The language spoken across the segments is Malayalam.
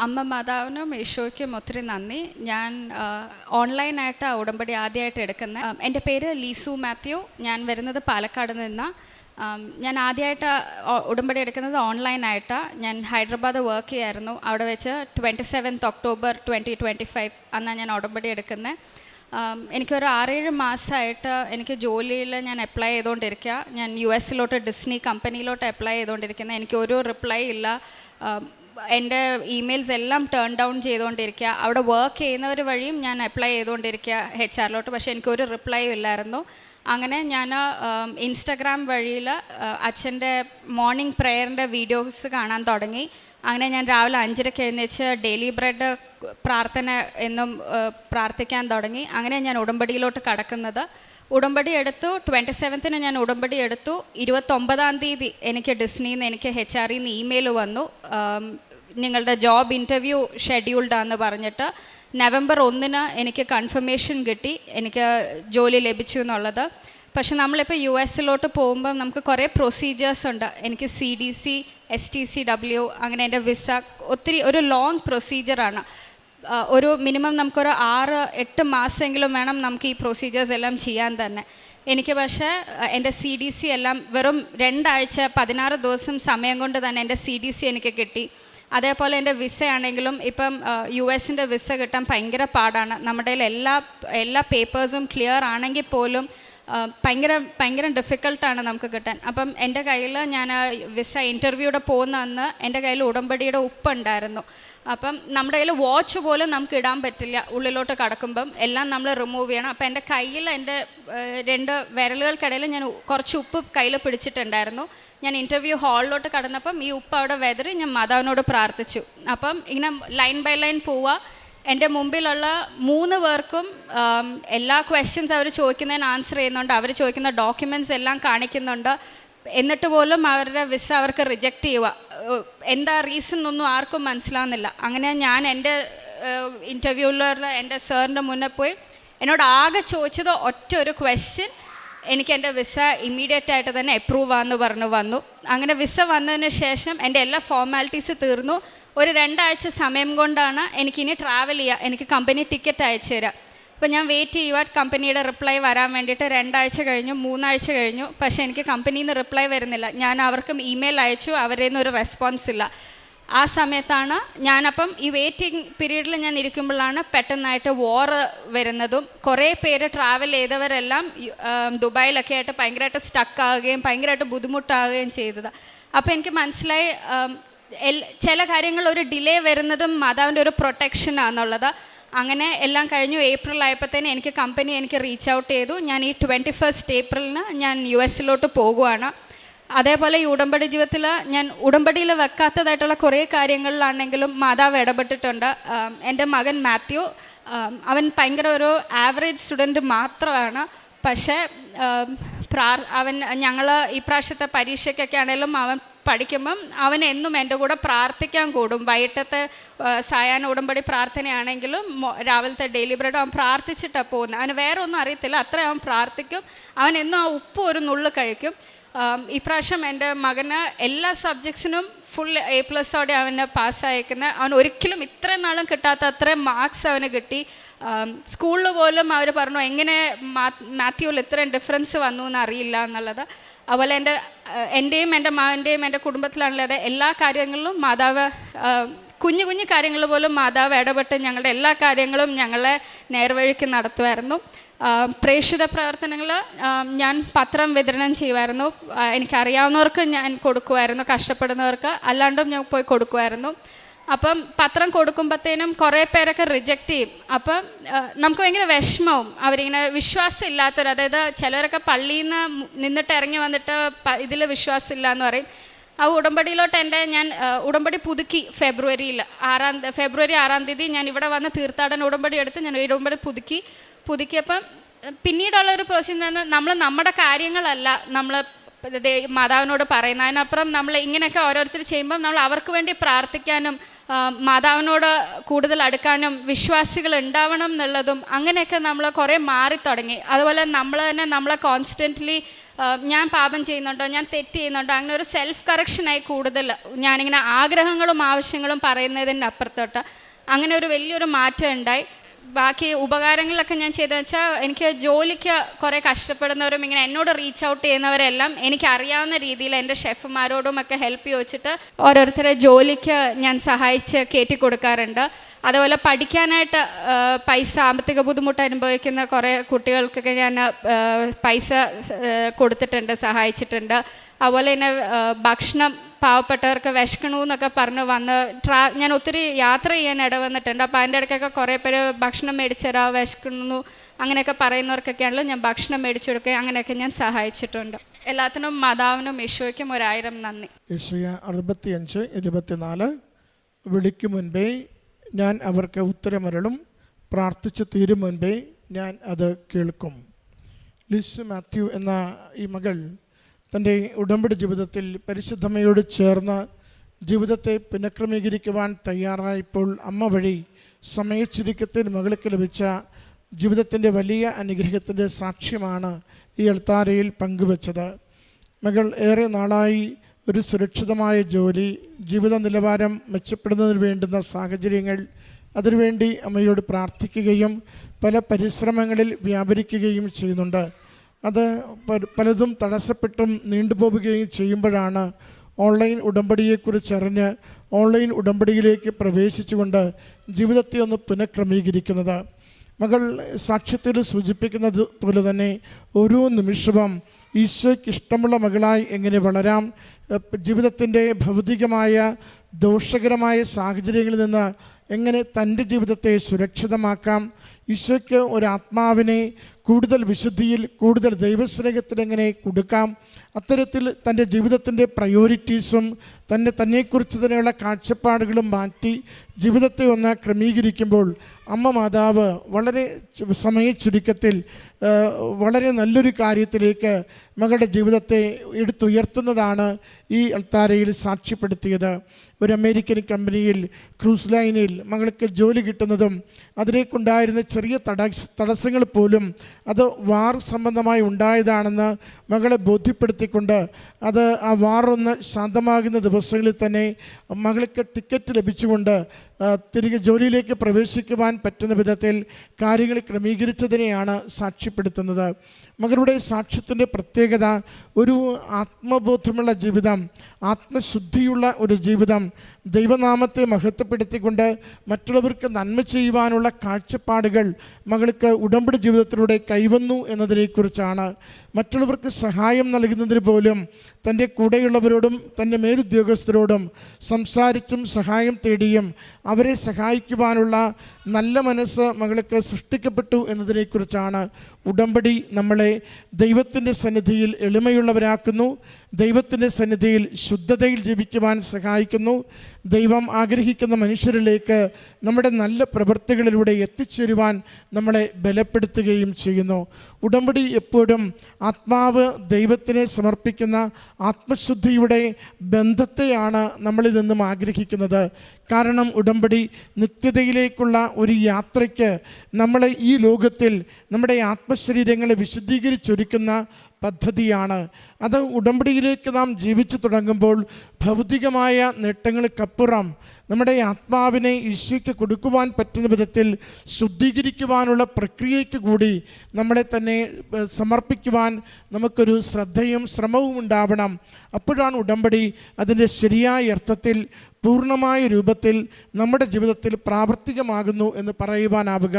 അമ്മ മാതാവിനും ഈശോയ്ക്കും ഒത്തിരി നന്ദി. ഞാൻ ഓൺലൈനായിട്ട് ഉടമ്പടി ആദ്യമായിട്ട് എടുക്കുന്നത്. എൻ്റെ പേര് ലീസു മാത്യു. ഞാൻ വരുന്നത് പാലക്കാട് നിന്നാണ്. ഞാൻ ആദ്യമായിട്ട് ഉടമ്പടി എടുക്കുന്നത് ഓൺലൈനായിട്ടാണ്. ഞാൻ ഹൈദരാബാദ് വർക്ക് ചെയ്യായിരുന്നു. അവിടെ വെച്ച് 27 ഒക്ടോബർ 2025 അന്നാണ് ഞാൻ ഉടമ്പടി എടുക്കുന്നത്. എനിക്കൊരു 6-7 മാസമായിട്ട് എനിക്ക് ജോലിയിൽ ഞാൻ അപ്ലൈ ചെയ്തുകൊണ്ടിരിക്കുക. ഞാൻ US ഡിസ്നി കമ്പനിയിലോട്ട് അപ്ലൈ ചെയ്തുകൊണ്ടിരിക്കുന്നത്. എനിക്കൊരു റിപ്ലൈ ഇല്ല. എൻ്റെ ഇമെയിൽസ് എല്ലാം ടേൺ ഡൗൺ ചെയ്തുകൊണ്ടിരിക്കുക. അവിടെ വർക്ക് ചെയ്യുന്നവർ വഴിയും ഞാൻ അപ്ലൈ ചെയ്തുകൊണ്ടിരിക്കുക HR. പക്ഷേ എനിക്കൊരു റിപ്ലൈ ഇല്ലായിരുന്നു. അങ്ങനെ ഞാൻ ഇൻസ്റ്റഗ്രാം വഴിയിൽ അച്ഛൻ്റെ മോർണിംഗ് പ്രെയറിൻ്റെ വീഡിയോസ് കാണാൻ തുടങ്ങി. അങ്ങനെ ഞാൻ രാവിലെ 5:30 എഴുന്നേച്ച് ഡെയിലി ബ്രെഡ് പ്രാർത്ഥന എന്നും പ്രാർത്ഥിക്കാൻ തുടങ്ങി. അങ്ങനെ ഞാൻ ഉടമ്പടിയിലോട്ട് കടക്കുന്നത്. ഉടമ്പടി എടുത്തു. 27 ഞാൻ ഉടമ്പടി എടുത്തു. 29-ാം തീയതി എനിക്ക് ഡിസ്നിയിൽ നിന്ന് എനിക്ക് HR ഇമെയിൽ വന്നു, നിങ്ങളുടെ ജോബ് ഇൻ്റർവ്യൂ ഷെഡ്യൂൾഡാന്ന് പറഞ്ഞിട്ട്. നവംബർ 1 എനിക്ക് കൺഫർമേഷൻ കിട്ടി, എനിക്ക് ജോലി ലഭിച്ചു എന്നുള്ളത്. പക്ഷെ നമ്മളിപ്പോൾ US പോകുമ്പം നമുക്ക് കുറേ പ്രൊസീജിയേഴ്സ് ഉണ്ട്. എനിക്ക് CDC, STCW, അങ്ങനെ എൻ്റെ വിസ ഒത്തിരി ഒരു ലോങ് പ്രൊസീജിയറാണ്. ഒരു മിനിമം നമുക്കൊരു 6-8 മാസമെങ്കിലും വേണം നമുക്ക് ഈ പ്രൊസീജിയേഴ്സ് എല്ലാം ചെയ്യാൻ തന്നെ. എനിക്ക് പക്ഷേ എൻ്റെ CDC എല്ലാം വെറും 2 ആഴ്ച 16 ദിവസം സമയം കൊണ്ട് തന്നെ എൻ്റെ CDC എനിക്ക് കിട്ടി. അതേപോലെ എൻ്റെ വിസ ആണെങ്കിലും ഇപ്പം US വിസ കിട്ടാൻ ഭയങ്കര പാടാണ്. നമ്മുടെ എല്ലാ പേപ്പേഴ്സും ക്ലിയർ ആണെങ്കിൽ പോലും ഭയങ്കര ഡിഫിക്കൽട്ടാണ് നമുക്ക് കിട്ടാൻ. അപ്പം എൻ്റെ കയ്യിൽ ഞാൻ വിസ ഇൻ്റർവ്യൂടെ പോകുന്ന അന്ന് എൻ്റെ കയ്യിൽ ഉടമ്പടിയുടെ ഉപ്പുണ്ടായിരുന്നു. അപ്പം നമ്മുടെ കയ്യിൽ വാച്ച് പോലും നമുക്ക് ഇടാൻ പറ്റില്ല. ഉള്ളിലോട്ട് കടക്കുമ്പം എല്ലാം നമ്മൾ റിമൂവ് ചെയ്യണം. അപ്പം എൻ്റെ കയ്യിൽ എൻ്റെ 2 വിരലുകൾക്കിടയിൽ ഞാൻ കുറച്ച് ഉപ്പ് കയ്യിൽ പിടിച്ചിട്ടുണ്ടായിരുന്നു. ഞാൻ ഇൻ്റർവ്യൂ ഹാളിലോട്ട് കടന്നപ്പം ഈ ഉപ്പ് അവിടെ വെതറി ഞാൻ മാതാവിനോട് പ്രാർത്ഥിച്ചു. അപ്പം ഇങ്ങനെ ലൈൻ ബൈ ലൈൻ പോവുക. എൻ്റെ മുമ്പിലുള്ള 3 പേർക്കും എല്ലാ ക്വസ്റ്റ്യൻസ് അവർ ചോദിക്കുന്നതിന് ആൻസർ ചെയ്യുന്നുണ്ട്. അവർ ചോദിക്കുന്ന ഡോക്യുമെൻറ്റ്സ് എല്ലാം കാണിക്കുന്നുണ്ട്. എന്നിട്ട് പോലും അവരുടെ വിസ അവർക്ക് റിജക്റ്റ് ചെയ്യുക. എന്താ റീസൺ ഒന്നും ആർക്കും മനസ്സിലാവുന്നില്ല. അങ്ങനെ ഞാൻ എൻ്റെ ഇൻ്റർവ്യൂവിലുള്ള എൻ്റെ സാറിൻ്റെ മുന്നേ പോയി എന്നോട് ആകെ ചോദിച്ചത് ഒരു ക്വസ്റ്റ്യൻ, എനിക്ക് എൻ്റെ വിസ ഇമ്മീഡിയറ്റ് ആയിട്ട് തന്നെ അപ്രൂവ് ആണെന്ന് പറഞ്ഞു വന്നു. അങ്ങനെ വിസ വന്നതിന് ശേഷം എൻ്റെ എല്ലാ ഫോർമാലിറ്റീസ് തീർന്നു. ഒരു 2 ആഴ്ച സമയം കൊണ്ടാണ് എനിക്കിനി ട്രാവൽ ചെയ്യുക. എനിക്ക് കമ്പനി ടിക്കറ്റ് അയച്ചു തരാം. അപ്പോൾ ഞാൻ വെയിറ്റ് ചെയ്യുക കമ്പനിയുടെ റിപ്ലൈ വരാൻ വേണ്ടിയിട്ട്. 2 ആഴ്ച കഴിഞ്ഞു, 3 ആഴ്ച കഴിഞ്ഞു. പക്ഷേ എനിക്ക് കമ്പനിയിൽ നിന്ന് റിപ്ലൈ വരുന്നില്ല. ഞാൻ അവർക്കും ഇമെയിൽ അയച്ചു, അവരിൽ നിന്നൊരു റെസ്പോൺസ് ഇല്ല. ആ സമയത്താണ് ഞാനപ്പം ഈ വെയിറ്റിംഗ് പീരീഡിൽ ഞാൻ ഇരിക്കുമ്പോഴാണ് പെട്ടെന്നായിട്ട് വോർ വരുന്നതും. കുറേ പേര് ട്രാവൽ ചെയ്തവരെല്ലാം ദുബായിലൊക്കെ ആയിട്ട് ഭയങ്കരമായിട്ട് സ്റ്റക്കാവുകയും ഭയങ്കരമായിട്ട് ബുദ്ധിമുട്ടാവുകയും ചെയ്തത്. അപ്പോൾ എനിക്ക് മനസ്സിലായി ചില കാര്യങ്ങൾ ഒരു ഡിലേ വരുന്നതും മാതാവിൻ്റെ ഒരു പ്രൊട്ടക്ഷനാണെന്നുള്ളത്. അങ്ങനെ എല്ലാം കഴിഞ്ഞു. ഏപ്രിൽ ആയപ്പോഴത്തേന് കമ്പനി എനിക്ക് റീച്ച് ഔട്ട് ചെയ്തു. ഞാൻ ഈ 21 ഏപ്രിലിന് ഞാൻ US പോകുകയാണ്. അതേപോലെ ഈ ഉടമ്പടി ജീവിതത്തിൽ ഞാൻ ഉടമ്പടിയിൽ വെക്കാത്തതായിട്ടുള്ള കുറേ കാര്യങ്ങളിലാണെങ്കിലും മാതാവ് ഇടപെട്ടിട്ടുണ്ട്. എൻ്റെ മകൻ മാത്യു, അവൻ ഭയങ്കര ഒരു ആവറേജ് സ്റ്റുഡൻറ്റ് മാത്രമാണ്. പക്ഷേ ഞങ്ങൾ ഈ പ്രാവശ്യത്തെ പരീക്ഷയ്ക്കൊക്കെ ആണെങ്കിലും അവൻ പഠിക്കുമ്പം അവൻ എന്നും എൻ്റെ കൂടെ പ്രാർത്ഥിക്കാൻ കൂടും. വൈകിട്ടത്തെ സായാഹ്ന ഉടമ്പടി പ്രാർത്ഥനയാണെങ്കിലും രാവിലത്തെ ഡെയിലി ബ്രെഡ് അവൻ പ്രാർത്ഥിച്ചിട്ടാണ് പോകുന്നത്. അവന് വേറെ ഒന്നും അറിയത്തില്ല, അത്ര അവൻ പ്രാർത്ഥിക്കും. അവൻ എന്നും ആ ഉപ്പ് ഒരു നുള്ളു കഴിക്കും. ഇപ്രാവശ്യം എൻ്റെ മകന് എല്ലാ സബ്ജക്ട്സിനും ഫുൾ A+ അവന് പാസ്സായേക്കുന്നത്. അവൻ ഒരിക്കലും ഇത്രയും നാളും കിട്ടാത്ത അത്രയും മാർക്സ് അവന് കിട്ടി. സ്കൂളിൽ പോലും അവർ പറഞ്ഞു എങ്ങനെ മാത്യുവിൽ ഇത്രയും ഡിഫറൻസ് വന്നു എന്ന് അറിയില്ല എന്നുള്ളത്. അതുപോലെ എൻ്റെയും എൻ്റെ മകൻ്റെയും എൻ്റെ കുടുംബത്തിലാണുള്ളത് എല്ലാ കാര്യങ്ങളിലും മാതാവ്, കുഞ്ഞു കുഞ്ഞു കാര്യങ്ങൾ പോലും മാതാവ് ഇടപെട്ട് ഞങ്ങളുടെ എല്ലാ കാര്യങ്ങളും ഞങ്ങളെ നേർവഴിക്ക് നടത്തുമായിരുന്നു. പ്രേക്ഷിത പ്രവർത്തനങ്ങൾ ഞാൻ പത്രം വിതരണം ചെയ്യുമായിരുന്നു. എനിക്കറിയാവുന്നവർക്ക് ഞാൻ കൊടുക്കുമായിരുന്നു, കഷ്ടപ്പെടുന്നവർക്ക് അല്ലാണ്ടും ഞാൻ പോയി കൊടുക്കുമായിരുന്നു. അപ്പം പത്രം കൊടുക്കുമ്പോഴത്തേനും കുറേ പേരൊക്കെ റിജക്റ്റ് ചെയ്യും. അപ്പം നമുക്ക് ഭയങ്കര വിഷമവും. അവരിങ്ങനെ വിശ്വാസം ഇല്ലാത്തവർ, അതായത് ചിലരൊക്കെ പള്ളിയിൽ നിന്നിട്ട് ഇറങ്ങി വന്നിട്ട് ഇതിൽ വിശ്വാസമില്ല എന്ന് പറയും. ആ ഉടമ്പടിയിലോട്ട് ഞാൻ ഉടമ്പടി പുതുക്കി. ഫെബ്രുവരി 6-ാം തീയതി ഞാൻ ഇവിടെ വന്ന് തീർത്ഥാടന ഉടമ്പടി എടുത്ത് ഞാൻ ഉടമ്പടി പുതുക്കിയപ്പം പിന്നീടുള്ളൊരു പ്രോസസ്സ് നമ്മൾ നമ്മുടെ കാര്യങ്ങളല്ല നമ്മൾ മാതാവിനോട് പറയുന്നത്. അതിനപ്പുറം നമ്മൾ ഇങ്ങനെയൊക്കെ ഓരോരുത്തർ ചെയ്യുമ്പം നമ്മൾ അവർക്ക് വേണ്ടി പ്രാർത്ഥിക്കാനും മാതാവിനോട് കൂടുതൽ അടുക്കാനും വിശ്വാസികൾ ഉണ്ടാവണം എന്നുള്ളതും അങ്ങനെയൊക്കെ നമ്മൾ കുറേ മാറി തുടങ്ങി. അതുപോലെ നമ്മൾ തന്നെ നമ്മളെ കോൺസ്റ്റൻ്റ്ലി ഞാൻ പാപം ചെയ്യുന്നുണ്ടോ, ഞാൻ തെറ്റ് ചെയ്യുന്നുണ്ടോ, അങ്ങനെ ഒരു സെൽഫ് കറക്ഷനായി കൂടുതൽ ഞാനിങ്ങനെ ആഗ്രഹങ്ങളും ആവശ്യങ്ങളും പറയുന്നതിൻ്റെ അപ്പുറത്തോട്ട് അങ്ങനെ ഒരു വലിയൊരു മാറ്റം ഉണ്ടായി. ബാക്കി ഉപകാരങ്ങളിലൊക്കെ ഞാൻ ചെയ്തതെന്ന് വെച്ചാൽ, എനിക്ക് ജോലിക്ക് കുറേ കഷ്ടപ്പെടുന്നവരും ഇങ്ങനെ എന്നോട് റീച്ച് ഔട്ട് ചെയ്യുന്നവരെല്ലാം എനിക്കറിയാവുന്ന രീതിയിൽ എൻ്റെ ഷെഫുമാരോടും ഒക്കെ ഹെൽപ്പ് ചോദിച്ചിട്ട് ഓരോരുത്തരെ ജോലിക്ക് ഞാൻ സഹായിച്ച് കയറ്റി കൊടുക്കാറുണ്ട്. അതുപോലെ പഠിക്കാനായിട്ട് സാമ്പത്തിക ബുദ്ധിമുട്ട് അനുഭവിക്കുന്ന കുറേ കുട്ടികൾക്കൊക്കെ ഞാൻ പൈസ കൊടുത്തിട്ടുണ്ട്, സഹായിച്ചിട്ടുണ്ട്. അതുപോലെ തന്നെ ഭക്ഷണം പാവപ്പെട്ടവർക്ക് വിശക്കണു എന്നൊക്കെ പറഞ്ഞ് വന്ന് ഞാൻ ഒത്തിരി യാത്ര ചെയ്യാൻ ഇടവന്നിട്ടുണ്ട്. അപ്പോൾ അതിൻ്റെ ഇടയ്ക്കൊക്കെ കുറേ പേര് ഭക്ഷണം മേടിച്ചു തരാം, വിശക്കണു അങ്ങനെയൊക്കെ പറയുന്നവർക്കൊക്കെയാണല്ലോ ഞാൻ ഭക്ഷണം മേടിച്ചു കൊടുക്കുക, അങ്ങനെയൊക്കെ ഞാൻ സഹായിച്ചിട്ടുണ്ട്. എല്ലാത്തിനും മാതാവിനും ഈശോയ്ക്കും 1000 നന്ദി. യെശയ്യാ 65:24 വിളിക്കും മുൻപേ ഞാൻ അവർക്ക് ഉത്തരമരുളും, പ്രാർത്ഥിച്ച് തീരും മുൻപേ ഞാൻ അത് കേൾക്കും. ലിസു മാത്യു എന്ന ഈ മകൾ തൻ്റെ ഉടമ്പടി ജീവിതത്തിൽ പരിശുദ്ധമ്മയോട് ചേർന്ന് ജീവിതത്തെ പുനഃക്രമീകരിക്കുവാൻ തയ്യാറായപ്പോൾ അമ്മ വഴി സമയച്ചുരുക്കത്തിൽ മകൾക്ക് ലഭിച്ച ജീവിതത്തിൻ്റെ വലിയ അനുഗ്രഹത്തിൻ്റെ സാക്ഷ്യമാണ് ഈ അൾത്താരയിൽ പങ്കുവച്ചത്. മകൾ ഏറെ നാളായി ഒരു സുരക്ഷിതമായ ജോലി, ജീവിത നിലവാരം മെച്ചപ്പെടുന്നതിന് വേണ്ടുന്ന സാഹചര്യങ്ങൾ, അതിനുവേണ്ടി അമ്മയോട് പ്രാർത്ഥിക്കുകയും പല പരിശ്രമങ്ങളിൽ വ്യാപരിക്കുകയും ചെയ്യുന്നുണ്ട്. അത് പലതും തടസ്സപ്പെട്ടും നീണ്ടുപോവുകയും ചെയ്യുമ്പോഴാണ് ഓൺലൈൻ ഉടമ്പടിയെക്കുറിച്ചറിഞ്ഞ് ഓൺലൈൻ ഉടമ്പടിയിലേക്ക് പ്രവേശിച്ചുകൊണ്ട് ജീവിതത്തെ ഒന്ന് പുനഃക്രമീകരിക്കുന്നത്. മകൾ സാക്ഷ്യത്തിൽ സൂചിപ്പിക്കുന്നത് പോലെ തന്നെ ഓരോ നിമിഷവും ഈശോയ്ക്ക് ഇഷ്ടമുള്ള മകളായി എങ്ങനെ വളരാം, ജീവിതത്തിൻ്റെ ഭൗതികമായ ദോഷകരമായ സാഹചര്യങ്ങളിൽ നിന്ന് എങ്ങനെ തൻ്റെ ജീവിതത്തെ സുരക്ഷിതമാക്കാം, ഈശോയ്ക്ക് ഒരാത്മാവിനെ കൂടുതൽ വിശുദ്ധിയിൽ കൂടുതൽ ദൈവസ്നേഹത്തിൽ എങ്ങനെ കൊടുക്കാം, അത്തരത്തിൽ തൻ്റെ ജീവിതത്തിൻ്റെ പ്രയോറിറ്റീസും തന്നെക്കുറിച്ച് തന്നെയുള്ള കാഴ്ചപ്പാടുകളും മാറ്റി ജീവിതത്തെ ഒന്ന് ക്രമീകരിക്കുമ്പോൾ അമ്മ മാതാവ് വളരെ സമയച്ചുരുക്കത്തിൽ വളരെ നല്ലൊരു കാര്യത്തിലേക്ക് മകളുടെ ജീവിതത്തെ എടുത്തുയർത്തുന്നതാണ് ഈ അൾത്താരയിൽ സാക്ഷ്യപ്പെടുത്തിയത്. ഒരു അമേരിക്കൻ കമ്പനിയിൽ ക്രൂസ് ലൈനിൽ മകൾക്ക് ജോലി കിട്ടുന്നതും അതിലേക്കുണ്ടായിരുന്ന ചെറിയ തടസ്സങ്ങൾ പോലും അത് വാർ സംബന്ധമായി ഉണ്ടായതാണെന്ന് മകളെ ബോധ്യപ്പെടുത്തിക്കൊണ്ട് അത് ആ വാറൊന്ന് ശാന്തമാകുന്ന ദിവസങ്ങളിൽ തന്നെ മകൾക്ക് ടിക്കറ്റ് ലഭിച്ചുകൊണ്ട് തിരികെ ജോലിയിലേക്ക് പ്രവേശിക്കുവാൻ പറ്റുന്ന വിധത്തിൽ കാര്യങ്ങൾ ക്രമീകരിച്ചതിനെയാണ് സാക്ഷ്യപ്പെടുത്തുന്നത്. മകളുടെ സാക്ഷ്യത്തിൻ്റെ പ്രത്യേകത ഒരു ആത്മബോധമുള്ള ജീവിതം, ആത്മശുദ്ധിയുള്ള ഒരു ജീവിതം, ദൈവനാമത്തെ മഹത്വപ്പെടുത്തിക്കൊണ്ട് മറ്റുള്ളവർക്ക് നന്മ ചെയ്യുവാനുള്ള കാഴ്ചപ്പാടുകൾ മകൾക്ക് ഉടമ്പടി ജീവിതത്തിലൂടെ കൈവന്നു എന്നതിനെക്കുറിച്ചാണ്. മറ്റുള്ളവർക്ക് സഹായം നൽകുന്നതിന് പോലും തൻ്റെ കൂടെയുള്ളവരോടും തൻ്റെ മേലുദ്യോഗസ്ഥരോടും സംസാരിച്ചും സഹായം തേടിയും അവരെ സഹായിക്കുവാനുള്ള നല്ല മനസ്സ് മകൾക്ക് സൃഷ്ടിക്കപ്പെട്ടു എന്നതിനെക്കുറിച്ചാണ്. ഉടമ്പടി നമ്മളെ ദൈവത്തിൻ്റെ സന്നിധിയിൽ എളിമയുള്ളവരാക്കുന്നു, ദൈവത്തിൻ്റെ സന്നിധിയിൽ ശുദ്ധതയിൽ ജീവിക്കുവാൻ സഹായിക്കുന്നു, ദൈവം ആഗ്രഹിക്കുന്ന മനുഷ്യരിലേക്ക് നമ്മുടെ നല്ല പ്രവൃത്തികളിലൂടെ എത്തിച്ചേരുവാൻ നമ്മളെ ബലപ്പെടുത്തുകയും ചെയ്യുന്നു. ഉടമ്പടി എപ്പോഴും ആത്മാവ് ദൈവത്തിനെ സമർപ്പിക്കുന്ന ആത്മശുദ്ധിയുടെ ബന്ധത്തെയാണ് നമ്മളിൽ നിന്നും ആഗ്രഹിക്കുന്നത്. കാരണം ഉടമ്പടി നിത്യതയിലേക്കുള്ള ഒരു യാത്രയ്ക്ക് നമ്മളെ ഈ ലോകത്തിൽ നമ്മുടെ ആത്മശരീരങ്ങളെ വിശുദ്ധീകരിച്ചൊരുക്കുന്ന പദ്ധതിയാണ്. അത് ഉടമ്പടിയിലേക്ക് നാം ജീവിച്ചു തുടങ്ങുമ്പോൾ ഭൗതികമായ നേട്ടങ്ങൾക്കപ്പുറം നമ്മുടെ ആത്മാവിനെ ഈശോയ്ക്ക് കൊടുക്കുവാൻ പറ്റുന്ന വിധത്തിൽ ശുദ്ധീകരിക്കുവാനുള്ള പ്രക്രിയയ്ക്ക് കൂടി നമ്മളെ തന്നെ സമർപ്പിക്കുവാൻ നമുക്കൊരു ശ്രദ്ധയും ശ്രമവും ഉണ്ടാവണം. അപ്പോഴാണ് ഉടമ്പടി അതിൻ്റെ ശരിയായ അർത്ഥത്തിൽ പൂർണ്ണമായ രൂപത്തിൽ നമ്മുടെ ജീവിതത്തിൽ പ്രാവർത്തികമാകുന്നു എന്ന് പറയുവാനാവുക.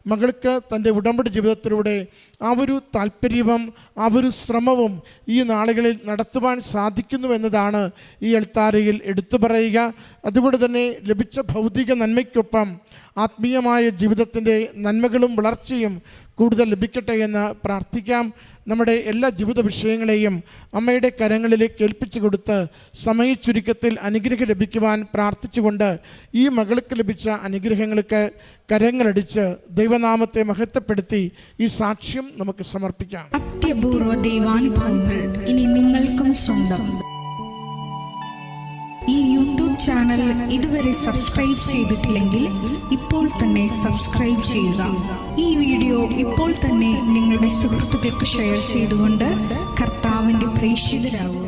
മകൾക്ക് തൻ്റെ ഉടമ്പടി ജീവിതത്തിലൂടെ ആ ഒരു താല്പര്യവും ആ ഒരു ശ്രമവും ഈ നാളുകളിൽ നടത്തുവാൻ സാധിക്കുന്നു എന്നതാണ് ഈ അൾത്താരയിൽ എടുത്തു പറയുക. അതുകൊണ്ട് തന്നെ ലഭിച്ച ഭൗതിക നന്മയ്ക്കൊപ്പം ആത്മീയമായ ജീവിതത്തിൻ്റെ നന്മകളും വളർച്ചയും കൂടുതൽ ലഭിക്കട്ടെ എന്ന് പ്രാർത്ഥിക്കാം. നമ്മുടെ എല്ലാ ജീവിത വിഷയങ്ങളെയും അമ്മയുടെ കരങ്ങളിലേക്ക് ഏൽപ്പിച്ചു കൊടുത്ത് സമയച്ചുരുക്കത്തിൽ അനുഗ്രഹം ലഭിക്കുവാൻ പ്രാർത്ഥിച്ചുകൊണ്ട് ഈ മകൾക്ക് ലഭിച്ച അനുഗ്രഹങ്ങൾക്ക് കരങ്ങളടിച്ച് ദൈവനാമത്തെ മഹത്വപ്പെടുത്തി ഈ സാക്ഷ്യം നമുക്ക് സമർപ്പിക്കാം. അത്യപൂർവ ദൈവാനുഭവങ്ങൾ ഇനി നിങ്ങൾക്കും സ്വന്തം. ഈ യൂട്യൂബ് ചാനൽ ഇതുവരെ സബ്സ്ക്രൈബ് ചെയ്തിട്ടില്ലെങ്കിൽ ഇപ്പോൾ തന്നെ സബ്സ്ക്രൈബ് ചെയ്യുക. ഈ വീഡിയോ ഇപ്പോൾ തന്നെ നിങ്ങളുടെ സുഹൃത്തുക്കൾക്ക് ഷെയർ ചെയ്തുകൊണ്ട് കർത്താവിൻ്റെ പ്രേക്ഷിതരാകുക.